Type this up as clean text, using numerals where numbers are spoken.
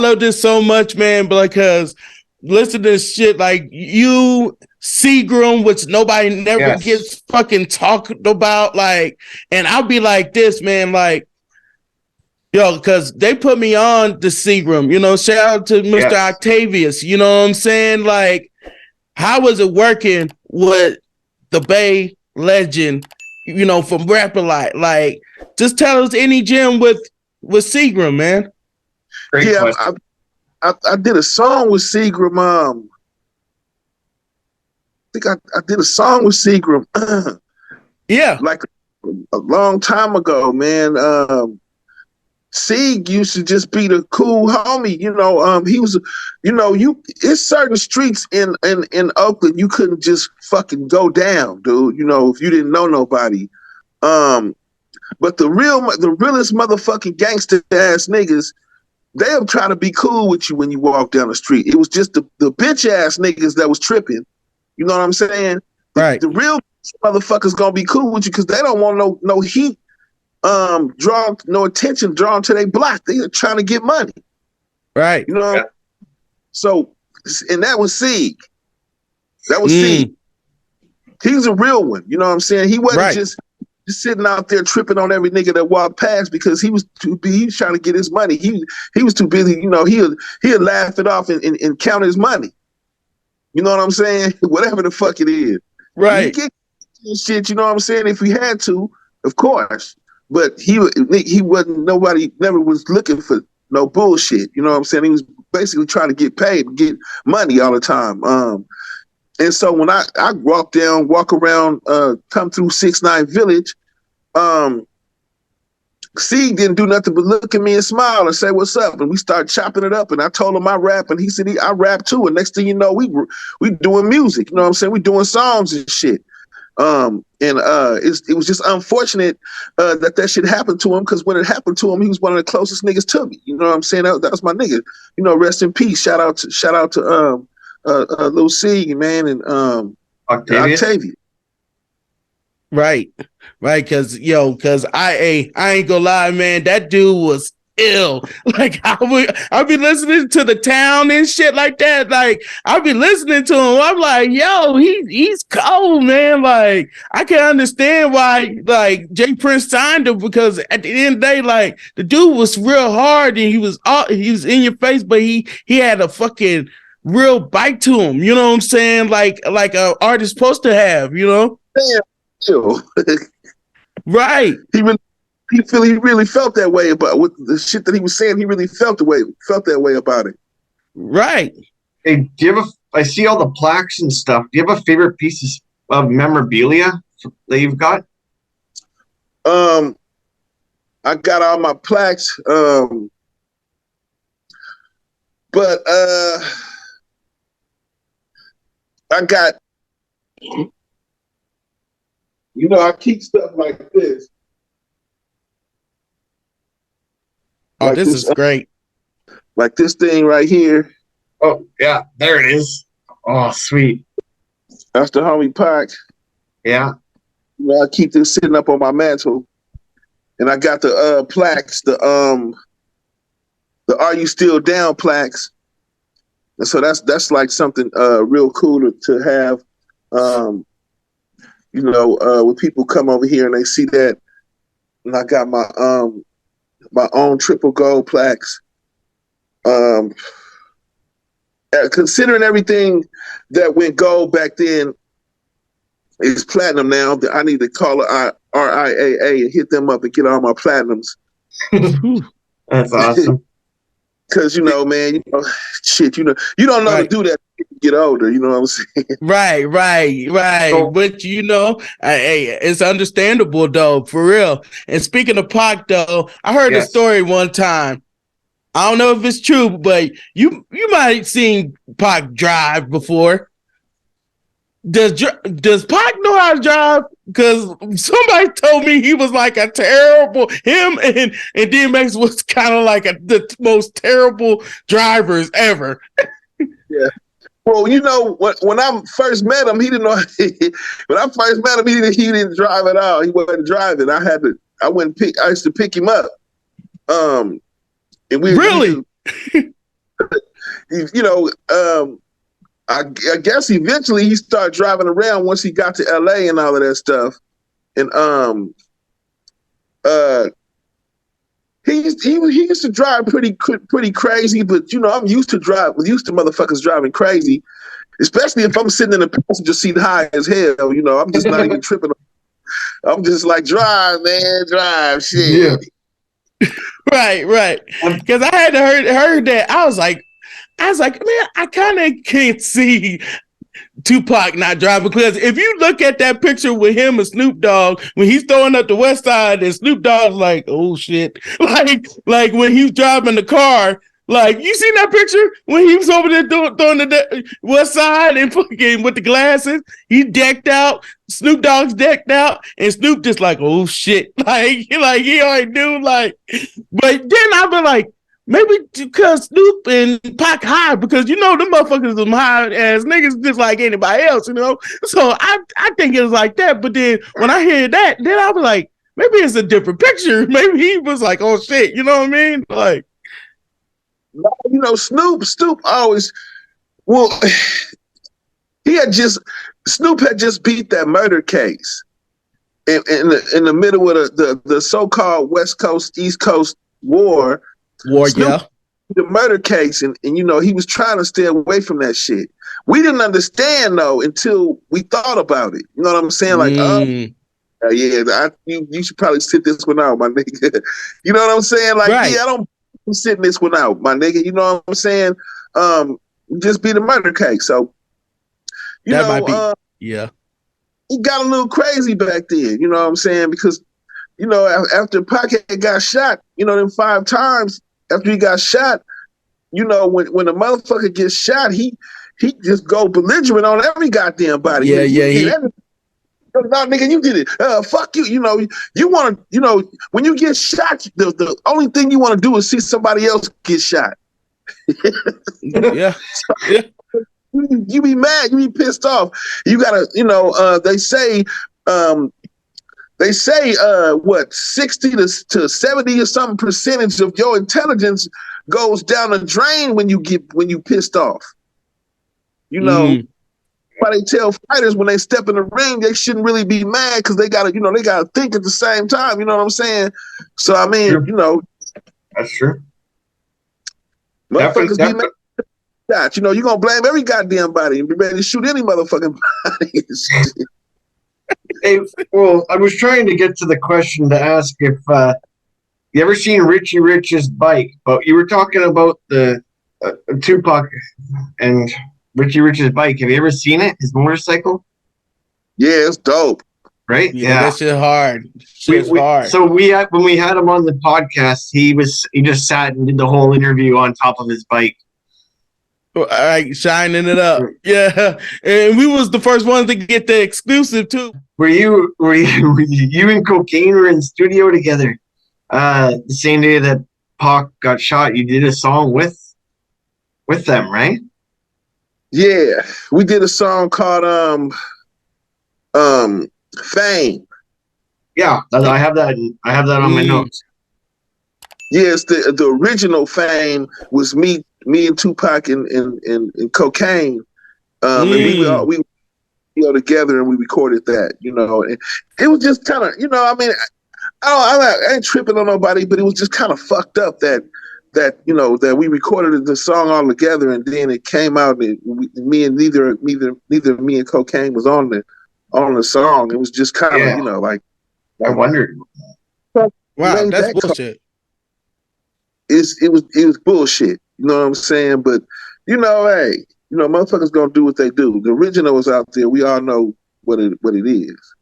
love this so much, man, because listen to this shit like you, Seagram, which nobody never gets fucking talked about. Like, and I'll be like this, man, like, yo, because they put me on the Seagram, shout out to Mr. Octavius, you know what I'm saying? Like, how was it working with the Bay legend, from Rapper Light? Like, just tell us any gym with Seagram, man. Great question. I did a song with Seagram. I think I did a song with Seagram. Yeah. Like a long time ago, man. Sieg used to just be the cool homie, he was, it's certain streets in Oakland you couldn't just fucking go down, dude, if you didn't know nobody. But the realest motherfucking gangster ass niggas, they'll try to be cool with you when you walk down the street. It was just the bitch ass niggas that was tripping. You know what I'm saying? Right. The real motherfuckers gonna be cool with you because they don't want no heat no attention drawn to their block. They are trying to get money. Right. So, and that was Sieg. That was Sieg. He's a real one. You know what I'm saying? He wasn't just sitting out there tripping on every nigga that walked past because he was trying to get his money. He was too busy, he'll laugh it off and count his money. You know what I'm saying? Whatever the fuck it is. Right. He get shit, you know what I'm saying? If he had to, of course. But he wasn't, nobody never was looking for no bullshit. You know what I'm saying? He was basically trying to get paid and get money all the time. And so when I walk around, come through 6ix9ine Village, Sieg didn't do nothing but look at me and smile and say, "What's up?" And we started chopping it up. And I told him I rap, and he said, I rap too. And next thing you know, we doing music. You know what I'm saying? We doing songs and shit. It was just unfortunate that shit happened to him because when it happened to him, he was one of the closest niggas to me. You know what I'm saying? That was my nigga. Rest in peace. Shout out to Lil Sieg, man, and Octavius. Right, because I ain't gonna lie, man, that dude was ill. Like I'll be listening to The Town and shit like that. Like I'll be listening to him. I'm like, yo, he's cold, man. Like I can understand why like Jay Prince signed him because at the end of the day, like the dude was real hard and he was in your face, but he had a fucking real bite to him. You know what I'm saying? Like an artist supposed to have. Damn. Right. He really felt that way about with the shit that he was saying. He really felt that way about it. Right. Hey, do you have I see all the plaques and stuff. Do you have a favorite pieces of memorabilia that you've got? I got all my plaques. But I got, I keep stuff like this. Oh, like this is great. Like this thing right here. Oh, yeah, there it is. Oh, sweet. That's the homie Pac. Yeah. I keep this sitting up on my mantle. And I got the plaques, the Are You Still Down plaques. And so that's like something real cool to have. When people come over here and they see that, and I got my own triple gold plaques. Considering everything that went gold back then is platinum now, I need to call it RIAA and hit them up and get all my platinums. That's awesome. Because, man, shit, you don't know to do that when you get older, you know what I'm saying? Right. So, but, hey, it's understandable, though, for real. And speaking of Pac, though, I heard a story one time. I don't know if it's true, but you might have seen Pac drive before. Does Pac know how to drive? Because somebody told me he was like a terrible, him and DMX was kind of like the most terrible drivers ever. Yeah. Well, when I first met him, he didn't know. When I first met him, he didn't drive at all. He wasn't driving. I used to pick him up. And we really. you know, I guess eventually he started driving around once he got to LA and all of that stuff. And he used to drive pretty crazy, but you know, I'm used to motherfuckers driving crazy, especially if I'm sitting in the passenger seat high as hell. You know, I'm just not even tripping. I'm just like, drive, man, drive, shit. Yeah. Right. Because I had heard that. I was like, man, I kind of can't see Tupac not driving, because if you look at that picture with him and Snoop Dogg when he's throwing up the West Side, and Snoop Dogg's like, oh shit, like when he's driving the car, like you seen that picture when he was over there throwing the West Side and fucking with the glasses, he decked out, Snoop Dogg's decked out, and Snoop just like, oh shit, like he already knew, like, but then I've been like, maybe because Snoop and Pac high, because you know the motherfuckers them high ass niggas just like anybody else, you know. So I think it was like that. But then when I hear that, then I was like, maybe it's a different picture. Maybe he was like, oh shit, you know what I mean? Like, you know, Snoop always, well, Snoop had just beat that murder case in the middle of the so-called West Coast East Coast war. Yeah. The murder case, and you know, he was trying to stay away from that shit. We didn't understand though until we thought about it. You know what I'm saying? Like, you should probably sit this one out, my nigga. You know what I'm saying? Like, right. Yeah, I'm sitting this one out, my nigga. You know what I'm saying? Just be the murder case. So, you that know, might be, yeah. It got a little crazy back then. You know what I'm saying? Because, you know, after Pac got shot, you know, them 5 times. After he got shot, you know, when a motherfucker gets shot, he just go belligerent on every goddamn body. Yeah. No, nigga, you did it. Fuck you. You know, you want to, you know, when you get shot, the only thing you want to do is see somebody else get shot. Yeah. You be mad. You be pissed off. You gotta, you know, they say what 60 to 70 or something percentage of your intelligence goes down the drain when you pissed off. You know, why they tell fighters when they step in the ring they shouldn't really be mad because they gotta think at the same time. You know what I'm saying? So I mean, True. You know, that's true. Motherfuckers be mad. You know, you're gonna blame every goddamn body and be ready to shoot any motherfucking body. Hey, well, I was trying to get to the question to ask if you ever seen Richie Rich's bike, but you were talking about the Tupac and Richie Rich's bike. Have you ever seen it? His motorcycle? Yeah, it's dope. Right? Yeah. That shit hard. Hard. So when we had him on the podcast, he just sat and did the whole interview on top of his bike. All right, shining it up. Yeah. And we was the first ones to get the exclusive too. Were you and Cocaine were in studio together? The same day that Pac got shot, you did a song with them, right? Yeah. We did a song called Fame. Yeah, I have that on my notes. Yes, the original Fame was me and Tupac and Cocaine. And we all together and we recorded that, you know. And it was just kind of, you know, I mean, I ain't tripping on nobody, but it was just kind of fucked up that you know that we recorded the song all together and then it came out and neither me and Cocaine was on the song. It was just kind of, you know, like I wondered. Wow, that's bullshit. It was bullshit. You know what I'm saying? But you know, hey, you know, motherfuckers gonna do what they do. The original is out there. We all know what it is.